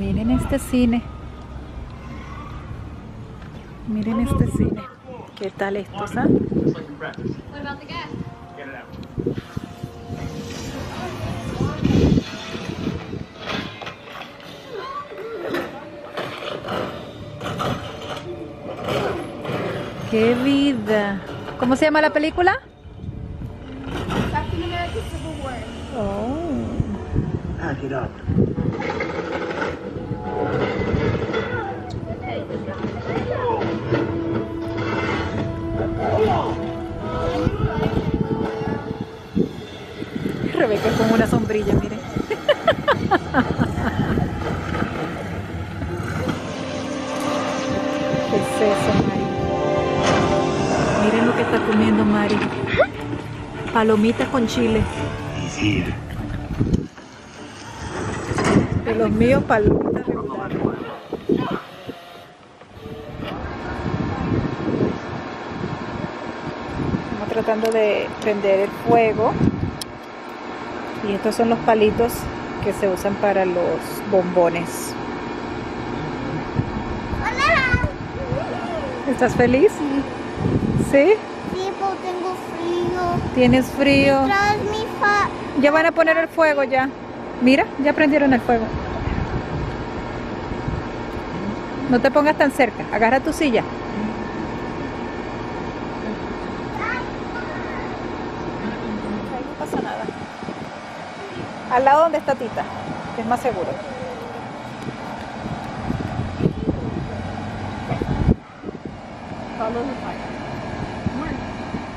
Miren este cine. Miren este cine. ¿Qué tal estos, ah? ¡Qué vida! ¿Cómo se llama la película? Captain America Civil War. Oh. Pack it up. Rebeca con una sombrilla, miren. ¿Qué es eso, Mari? Miren lo que está comiendo Mari. Palomitas con chile. He's here. De los míos, palomitas regulares. Estamos tratando de prender el fuego. Y estos son los palitos que se usan para los bombones. Hola. ¿Estás feliz? ¿Sí? Sí, pero tengo frío. ¿Tienes frío? Traes mi fa... Ya van a poner el fuego ya. Mira, ya prendieron el fuego. No te pongas tan cerca. Agarra tu silla. No pasa nada. Al lado donde está Tita, que es más seguro.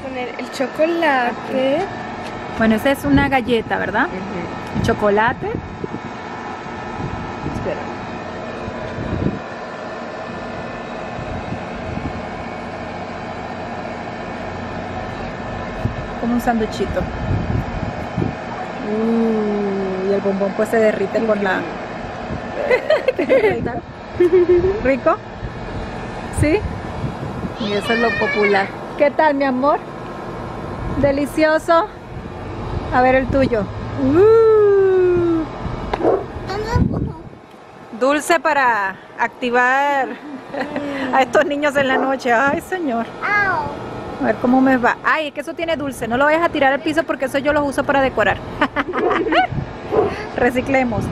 Poner el chocolate. Bueno, esa es una galleta, ¿verdad? El chocolate. Espera. Como un sanduchito. Y el bombón pues se derrite con la... ¿Rico? ¿Sí? Y eso es lo popular. ¿Qué tal, mi amor? Delicioso. A ver el tuyo. Dulce para activar a estos niños en la noche. Ay, señor. A ver cómo me va. Ay, es que eso tiene dulce. No lo vayas a tirar al piso porque eso yo lo uso para decorar. Reciclemos.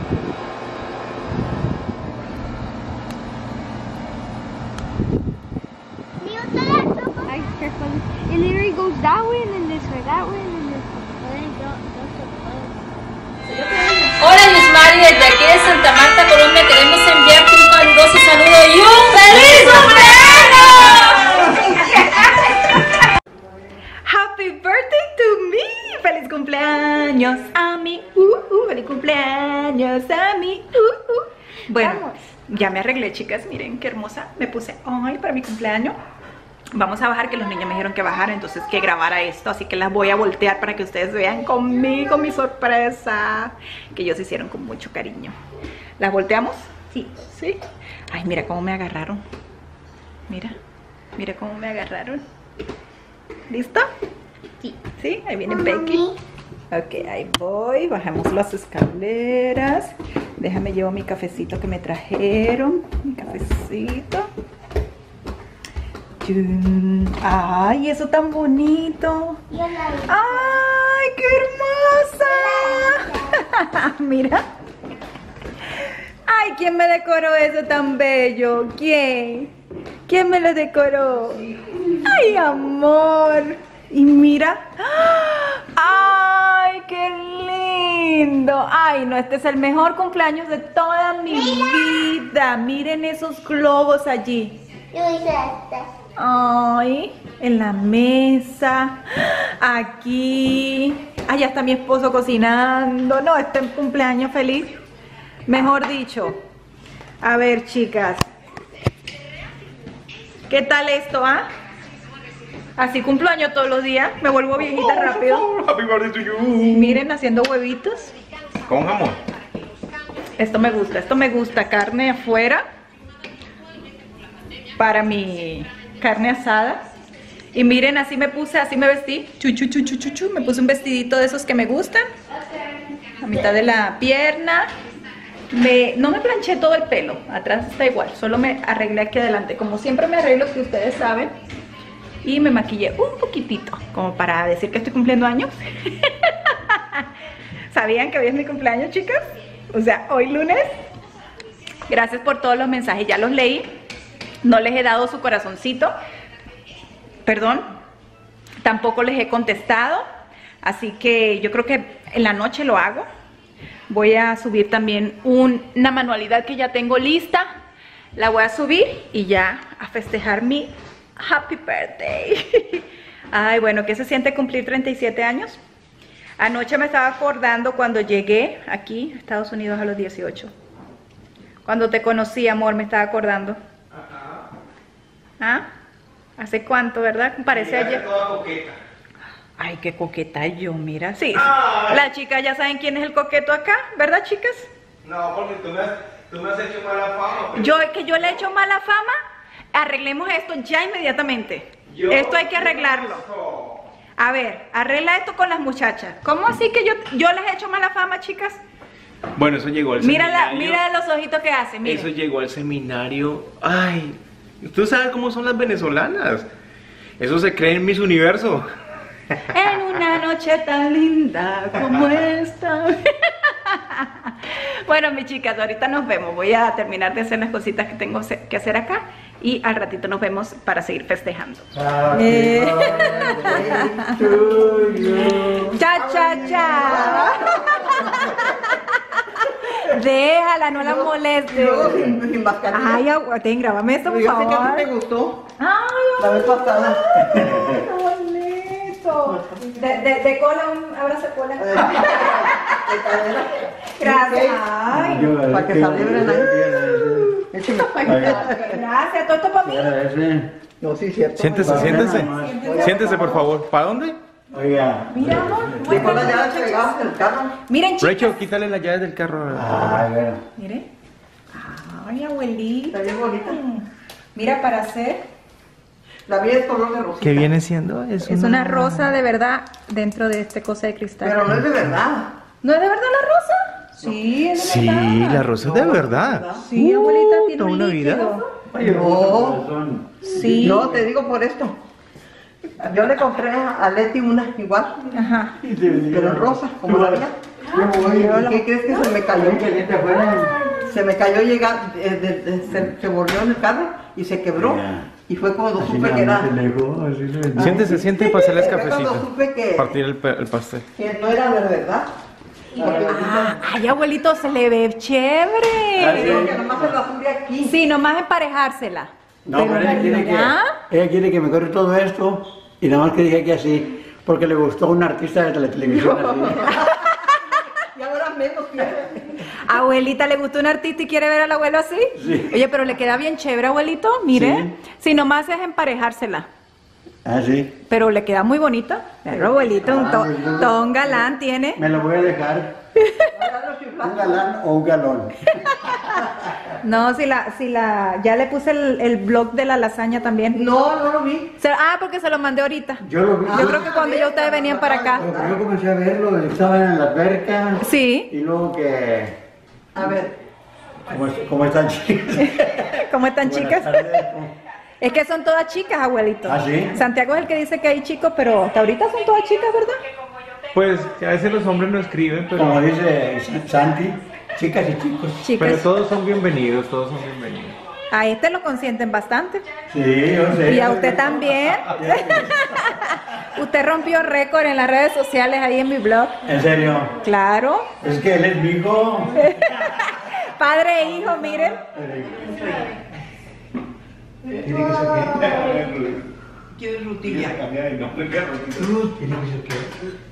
Ay, careful. It literally goes that way and then this way, that way and then this way. Hola Luz Mari, desde aquí de Santa Marta, Colombia, queremos enviarte un caluroso saludo y un ¡feliz cumpleaños! Happy birthday to me. Feliz cumpleaños a mí. Feliz cumpleaños a mí. Bueno, Vamos. ya me arreglé, chicas. Miren qué hermosa me puse hoy para mi cumpleaños. Vamos a bajar, que los niños me dijeron que bajara, entonces que grabara esto, así que las voy a voltear para que ustedes vean conmigo mi sorpresa, que ellos hicieron con mucho cariño. ¿Las volteamos? Sí. ¿Sí? Ay, mira cómo me agarraron. Mira, mira cómo me agarraron. ¿Listo? Sí. ¿Sí? Ahí viene Becky. Ok, ahí voy. Bajamos las escaleras. Déjame llevo mi cafecito que me trajeron. Mi cafecito. Ay, eso tan bonito. Ay, qué hermosa. Mira. Ay, ¿quién me decoró eso tan bello? ¿Quién? ¿Quién me lo decoró? Ay, amor. Y mira. Ay, qué lindo. Ay, no, este es el mejor cumpleaños de toda mi vida. Miren esos globos allí. Yo hice esta. Ay, en la mesa, aquí. Ay, ya está mi esposo cocinando. No, este cumpleaños feliz. Mejor dicho. A ver, chicas. ¿Qué tal esto, ah? Así cumplo años todos los días. Me vuelvo viejita rápido. Happy birthday to you. Miren, haciendo huevitos. Con jamón. Esto me gusta. Esto me gusta. Carne afuera. Para mi carne asada. Y miren, así me puse, así me vestí. Me puse un vestidito de esos que me gustan. A mitad de la pierna. no me planché todo el pelo, atrás está igual, solo me arreglé aquí adelante, como siempre me arreglo, que ustedes saben. Y me maquillé un poquitito, como para decir que estoy cumpliendo años. ¿Sabían que hoy es mi cumpleaños, chicas? O sea, hoy lunes. Gracias por todos los mensajes, ya los leí. No les he dado su corazoncito. Perdón. Tampoco les he contestado. Así que yo creo que en la noche lo hago. Voy a subir también una manualidad que ya tengo lista. La voy a subir y ya a festejar mi happy birthday. Ay, bueno, ¿qué se siente cumplir 37 años? Anoche me estaba acordando cuando llegué aquí a Estados Unidos a los 18. Cuando te conocí, amor, me estaba acordando. ¿Ah? ¿Hace cuánto, verdad? Parece ayer. Toda coqueta. Ay, qué coqueta yo, mira. Sí, las chicas ya saben quién es el coqueto acá, ¿verdad, chicas? No, porque tú me has hecho mala fama. Pero... Yo le he hecho mala fama. Arreglemos esto ya inmediatamente. Esto hay que arreglarlo. A ver, arregla esto con las muchachas. ¿Cómo así que yo les he hecho mala fama, chicas? Bueno, eso llegó al seminario. Mira los ojitos que hace, mira. Eso llegó al seminario. Ay, tú sabes cómo son las venezolanas. Eso se cree en Miss Universo. En una noche tan linda como esta. Bueno, mis chicas, ahorita nos vemos. Voy a terminar de hacer las cositas que tengo que hacer acá. Y al ratito nos vemos para seguir festejando. Cha, cha, cha. Déjala, no la molestes. Sin mascarilla. Ay, ten, grábame esto, por Yo sé que a favor. ti te gustó Ay, la vez pasada. qué bonito. De cola, un abrazo de cola. Gracias. Ay, Para que celebren ahí. Écheme. gracias. Todo esto para mí. No, sí, cierto. Siéntese, siéntese. Siéntese, por favor. ¿Para dónde? Oiga. Mira, amor. Dejó la llave pegada en el carro. Miren, chicos. Rachel, quítale las llaves del carro. Ay, bueno. Mire. Ay, abuelita. Está bien bonita. Mira, para hacer. La mía es color de rosita. ¿Qué viene siendo? Es una rosa de verdad dentro de este cosa de cristal. Pero no es de verdad. ¿No es de verdad la rosa? Sí, es de verdad. Sí, la rosa es de verdad. Sí, abuelita, tiene toda un una vida. líquido. No, Sí. no, te digo por esto. Yo le compré a Leti una igual, Ajá. pero en rosa, como la mía. ¿Y qué crees que se me cayó? Se me cayó llegando, se volvió en el carro y se quebró. Y fue cuando supe que era. Siéntese, siente y pasarles Fue cuando cafecito. supe que, Partir el pastel. que no era de verdad. Porque ahorita Ay, abuelito, se le ve digo chévere. que nomás se la sube aquí. Sí, nomás emparejársela. No, pero mira. ella quiere que me corre todo esto y nada más que dije que así, porque le gustó a un artista de la televisión así. Y ahora menos quiere. Abuelita, ¿le gustó un artista y quiere ver al abuelo así? Sí. Oye, pero le queda bien chévere, abuelito, mire. Sí. Si nomás es emparejársela. Ah, sí. Pero le queda muy bonita. Pero abuelito, todo un galán tiene. Me lo voy a dejar. ¿Un galán o un galón? No, ya le puse el blog de la lasaña también. No, no lo vi. Porque se lo mandé ahorita. Yo lo vi. Yo creo que cuando ya ustedes venían para acá. Yo comencé a verlo, estaba en la alberca. Sí. Y luego que... A ver. ¿Cómo están chicas? ¿Cómo están, chicas? Buenas tardes. Es que son todas chicas, abuelito. ¿Ah, sí? Santiago es el que dice que hay chicos, pero hasta ahorita son todas chicas, ¿verdad? Pues a veces los hombres no escriben, Como dice Santi, chicas y chicos. Chicas. todos son bienvenidos, todos son bienvenidos. A este lo consienten bastante. Sí, yo sé. Y a usted también. Usted rompió récord en las redes sociales ahí en mi blog. En serio. Claro. Es que él es mi hijo. Padre e hijo, miren. ¿Quién es Rutilla?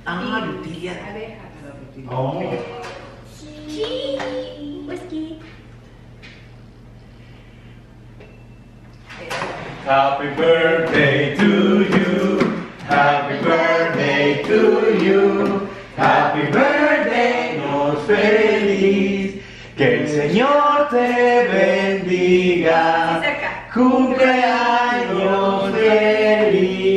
Ah, Rutilla. Oh. Happy birthday to you. Happy birthday to you. Happy birthday, nos feliz. Que el Señor te bendiga. Cumpleaños feliz.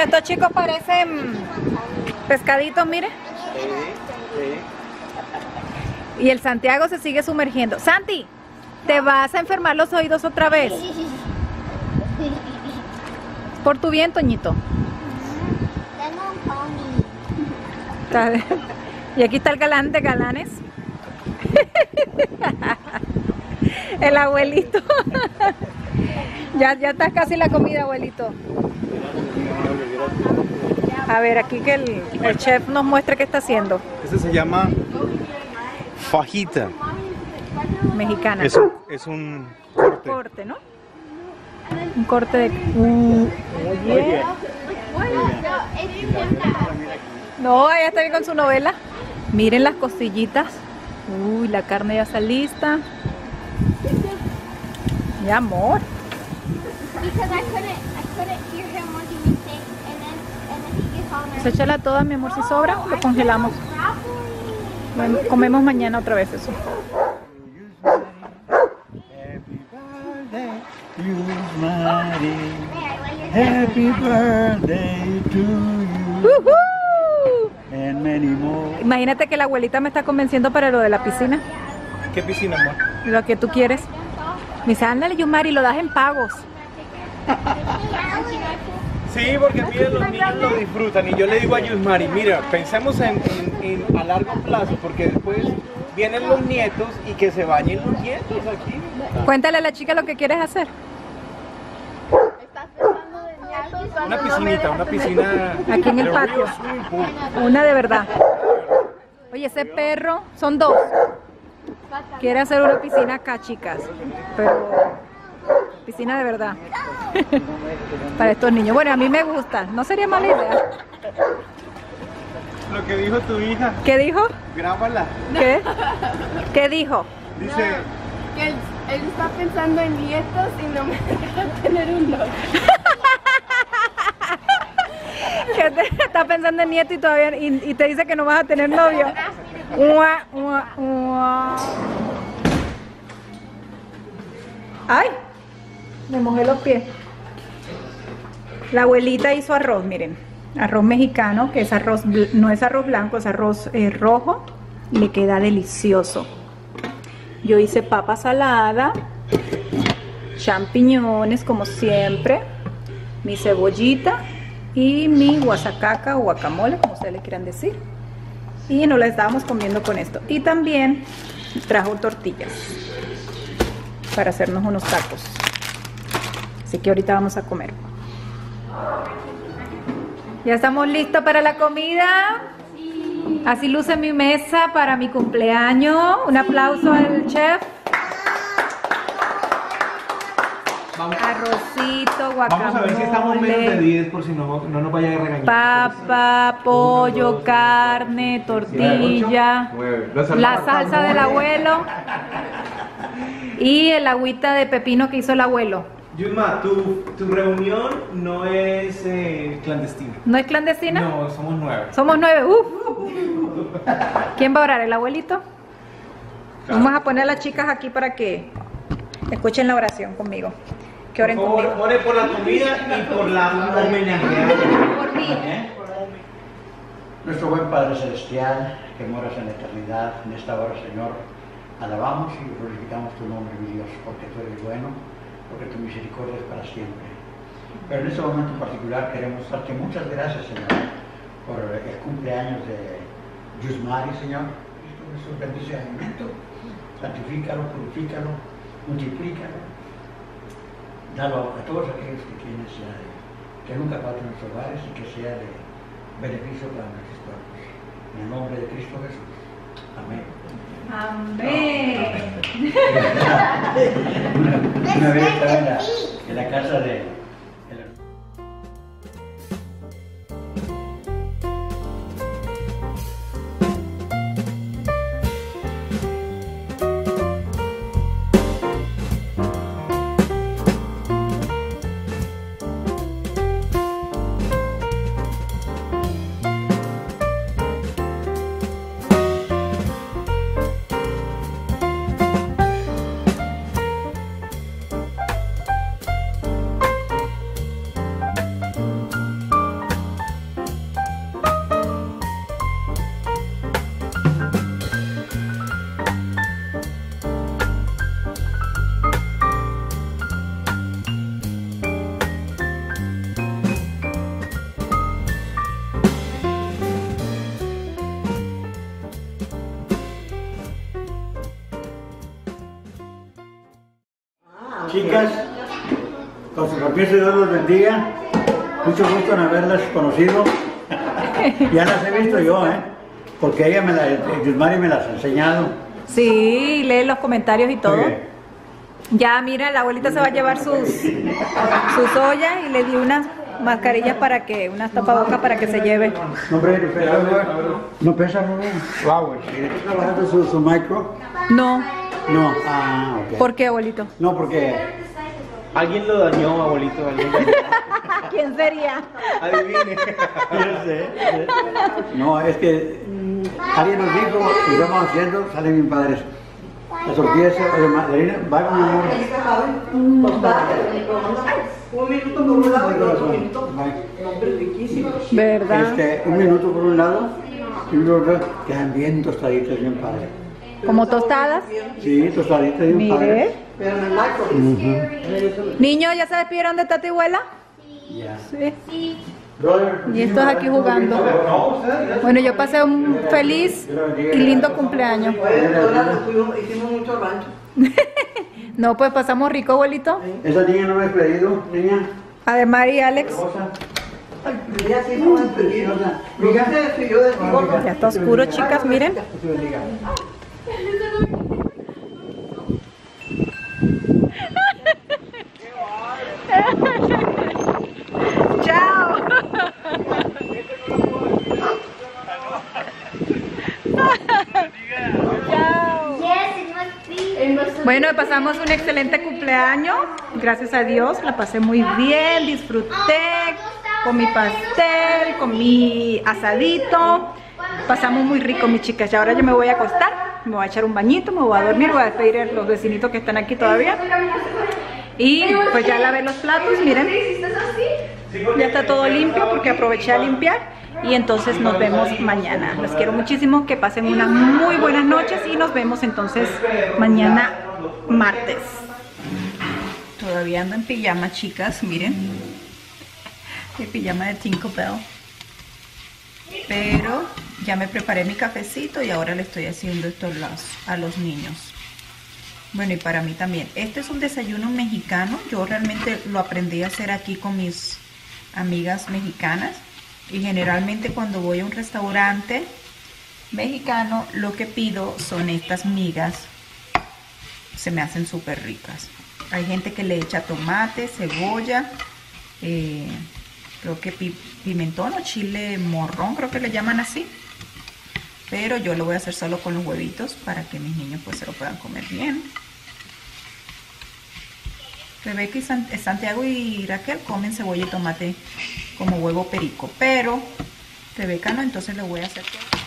Bueno, estos chicos parecen pescaditos, mire. Y el Santiago se sigue sumergiendo. Santi, ¿te vas a enfermar los oídos otra vez? Por tu bien, Toñito. Y aquí está el galán de galanes. El abuelito. Ya está casi la comida, abuelito. A ver, aquí que el chef nos muestre qué está haciendo. Este se llama fajita. Mexicana. Es un corte. Corte, ¿no? Un corte de... Oye. No, ella está bien con su novela. Miren las costillitas. Uy, la carne ya está lista. Mi amor. Pues échala toda, mi amor, si sobra, lo congelamos. Bueno, comemos mañana otra vez eso. Happy birthday to you. And many more. Imagínate que la abuelita me está convenciendo para lo de la piscina. ¿Qué piscina, amor? Lo que tú quieres. Me dice, ándale, Yumari, lo das en pagos. Sí, porque miren, los niños lo disfrutan y yo le digo a Yusmari, mira, pensemos a largo plazo porque después vienen los nietos y que se bañen los nietos aquí. Cuéntale a la chica lo que quieres hacer. Una piscina Aquí en el de patio. río, swimming pool. Una de verdad. Oye, ese perro, son dos. Quiere hacer una piscina acá, chicas. Pero piscina de verdad. Para estos niños. Bueno, a mí me gusta. No sería mala idea. Lo que dijo tu hija, ¿Qué dijo? grábala. ¿Qué? ¿Qué dijo? Dice, Que él está pensando en nietos y no me deja tener uno. Que está pensando en nieto y todavía y te dice que no vas a tener novio. Ua, ua, ua. Ay, me mojé los pies. La abuelita hizo arroz, miren, arroz mexicano, que es arroz, no es arroz blanco, es arroz rojo, y le queda delicioso. Yo hice papa salada, champiñones como siempre, mi cebollita y mi guasacaca o guacamole, como ustedes le quieran decir. Y nos la estábamos comiendo con esto. Y también trajo tortillas para hacernos unos tacos. Así que ahorita vamos a comer. Ya estamos listos para la comida. Así luce mi mesa para mi cumpleaños. Un aplauso al chef. Arrocito, guacamole. vamos a ver si estamos menos de 10 por si no nos vaya a regañar. Papa, pollo, carne, tortilla, la salsa del abuelo y el agüita de pepino que hizo el abuelo. Yusma, tu reunión no es clandestina. ¿No es clandestina? No, somos 9. Somos 9. ¿Quién va a orar? ¿El abuelito? Vamos a poner a las chicas aquí para que escuchen la oración conmigo. Que oren Por favor, conmigo. ore por la comida y por la homenajeada. Por mí. Nuestro buen Padre Celestial, que moras en la eternidad, en esta hora, Señor, alabamos y glorificamos tu nombre, mi Dios, porque tú eres bueno, porque tu misericordia es para siempre. Pero en este momento en particular queremos darte muchas gracias, Señor, por el cumpleaños de Yusmari, Señor. Cristo Jesús, bendice el alimento, santifícalo, purifícalo, multiplícalo. Dalo a todos aquellos que tienen necesidad, que nunca falten en nuestros hogares y que sea de beneficio para nuestros cuerpos. En el nombre de Cristo Jesús. Amén. Amén. Una vez estaba en la casa de Chicas, con su permiso, Dios los bendiga. Mucho gusto en haberlas conocido. Ya las he visto yo, porque ella Yusmari me las ha enseñado. Sí, lee los comentarios y todo. Sí. Ya, mira, la abuelita se va a llevar sus ollas y le di unas mascarillas para que, unas tapabocas para que se lleve. No pesa, no. Wow, ¿estás trabajando su micro? No. No. Ah, ok. ¿Por qué, abuelito? No, porque Alguien lo dañó, abuelito. ¿Quién sería? Adivine. yo sé. No, es que alguien nos dijo y lo vamos haciendo, salen bien padres. Las tortillas de mandarina, va con mi amor. Un minuto por un lado y otro minuto. Nombre riquísimo. ¿Verdad? Un minuto por un lado y un otro quedan bien tostaditas, bien padres. ¿Como tostadas? Sí, tostaditas, bien padres. Mire. Pero en el micro. Niños, ¿ya se despidieron de tati abuela? Ya. Sí. Brother, Y estos aquí jugando. Bueno, yo pasé un feliz y lindo cumpleaños. Hicimos mucho rancho. No, pues pasamos rico, abuelito. Esa niña no me ha despedido, niña. Además, y Alex. Ella sí no me entendió. Mira, se despidió de ti. Ya está oscuro, chicas, miren. Chao. Bueno, pasamos un excelente cumpleaños, gracias a Dios, la pasé muy bien, disfruté con mi pastel, con mi asadito, pasamos muy rico, mis chicas. Y ahora yo me voy a acostar, me voy a echar un bañito, me voy a dormir, voy a despedir a los vecinitos que están aquí todavía. Y pues ya lavé los platos, miren, ya está todo limpio porque aproveché a limpiar. Y entonces nos vemos mañana. Los quiero muchísimo, que pasen unas muy buenas noches y nos vemos entonces mañana martes. Todavía ando en pijama, chicas, miren. Mi pijama de Tinkerbell. Pero ya me preparé mi cafecito y ahora le estoy haciendo esto a los niños. Bueno, y para mí también. Este es un desayuno mexicano. Yo realmente lo aprendí a hacer aquí con mis amigas mexicanas. Y generalmente cuando voy a un restaurante mexicano, lo que pido son estas migas. Se me hacen súper ricas. Hay gente que le echa tomate, cebolla, creo que pimentón o chile morrón, creo que le llaman así. Pero yo lo voy a hacer solo con los huevitos para que mis niños pues se lo puedan comer bien. Rebeca y Santiago y Raquel comen cebolla y tomate como huevo perico, pero Rebeca no, entonces le voy a hacer todo.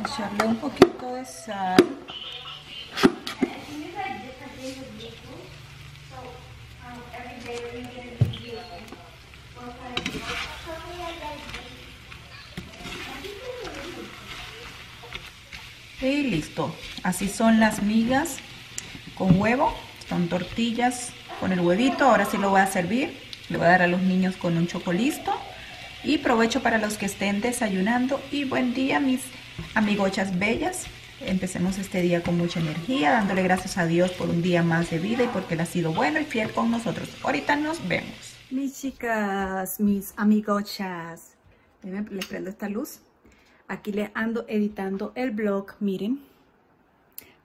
Echarle un poquito de sal. Y listo. Así son las migas con huevo. Son tortillas con el huevito. Ahora sí lo voy a servir. Le voy a dar a los niños con un chocolisto. Y provecho para los que estén desayunando. Y buen día, mis amigochas bellas. Empecemos este día con mucha energía, dándole gracias a Dios por un día más de vida y porque Él ha sido bueno y fiel con nosotros. Ahorita nos vemos. Mis chicas, mis amigochas. Les prendo esta luz. Aquí les ando editando el vlog, miren.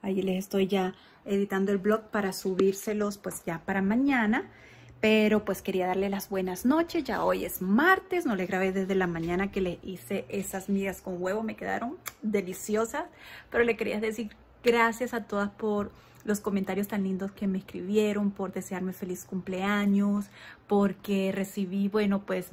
Ahí les estoy ya editando el vlog para subírselos pues ya para mañana. Pero pues quería darle las buenas noches, ya hoy es martes, no le grabé desde la mañana que le hice esas migas con huevo, me quedaron deliciosas. Pero le quería decir gracias a todas por los comentarios tan lindos que me escribieron, por desearme feliz cumpleaños, porque recibí, bueno, pues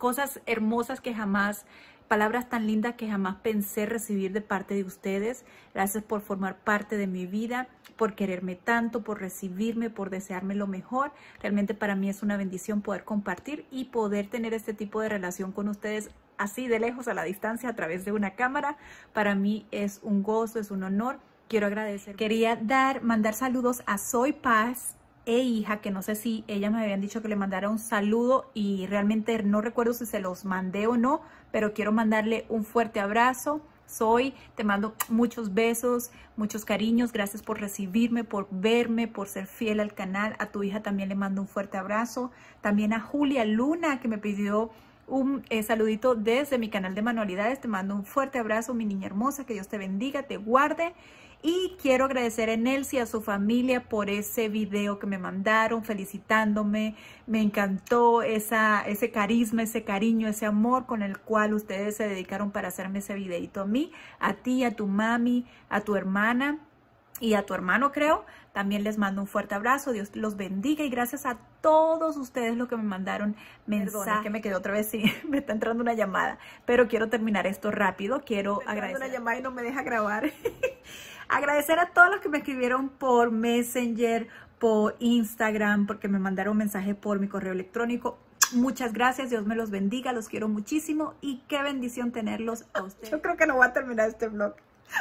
cosas hermosas que jamás, palabras tan lindas que jamás pensé recibir de parte de ustedes. Gracias por formar parte de mi vida, por quererme tanto, por recibirme, por desearme lo mejor. Realmente para mí es una bendición poder compartir y poder tener este tipo de relación con ustedes así de lejos, a la distancia, a través de una cámara. Para mí es un gozo, es un honor. Quiero agradecer. Quería mandar saludos a Soy Paz e hija, que no sé si ellas me habían dicho que le mandara un saludo y realmente no recuerdo si se los mandé o no, pero quiero mandarle un fuerte abrazo. Soy, te mando muchos besos, muchos cariños, gracias por recibirme, por verme, por ser fiel al canal. A tu hija también le mando un fuerte abrazo. También a Julia Luna, que me pidió un saludito desde mi canal de manualidades. Te mando un fuerte abrazo, mi niña hermosa, que Dios te bendiga, te guarde. Y quiero agradecer a Nelcy y a su familia por ese video que me mandaron felicitándome. Me encantó ese carisma, ese cariño, ese amor con el cual ustedes se dedicaron para hacerme ese videito a mí, a ti, a tu mami, a tu hermana y a tu hermano, creo. También les mando un fuerte abrazo. Dios los bendiga y gracias a todos ustedes los que me mandaron mensajes. Perdona, que me quedé otra vez, sí, me está entrando una llamada, pero quiero terminar esto rápido. Quiero agradecer. Una llamada y no me deja grabar. Agradecer a todos los que me escribieron por Messenger, por Instagram, porque me mandaron mensajes por mi correo electrónico. Muchas gracias, Dios me los bendiga, los quiero muchísimo y qué bendición tenerlos a ustedes. Yo creo que no voy a terminar este vlog.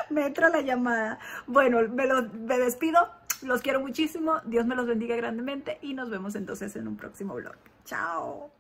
Me entra la llamada. Bueno, me despido. Los quiero muchísimo. Dios me los bendiga grandemente y nos vemos entonces en un próximo vlog. Chao.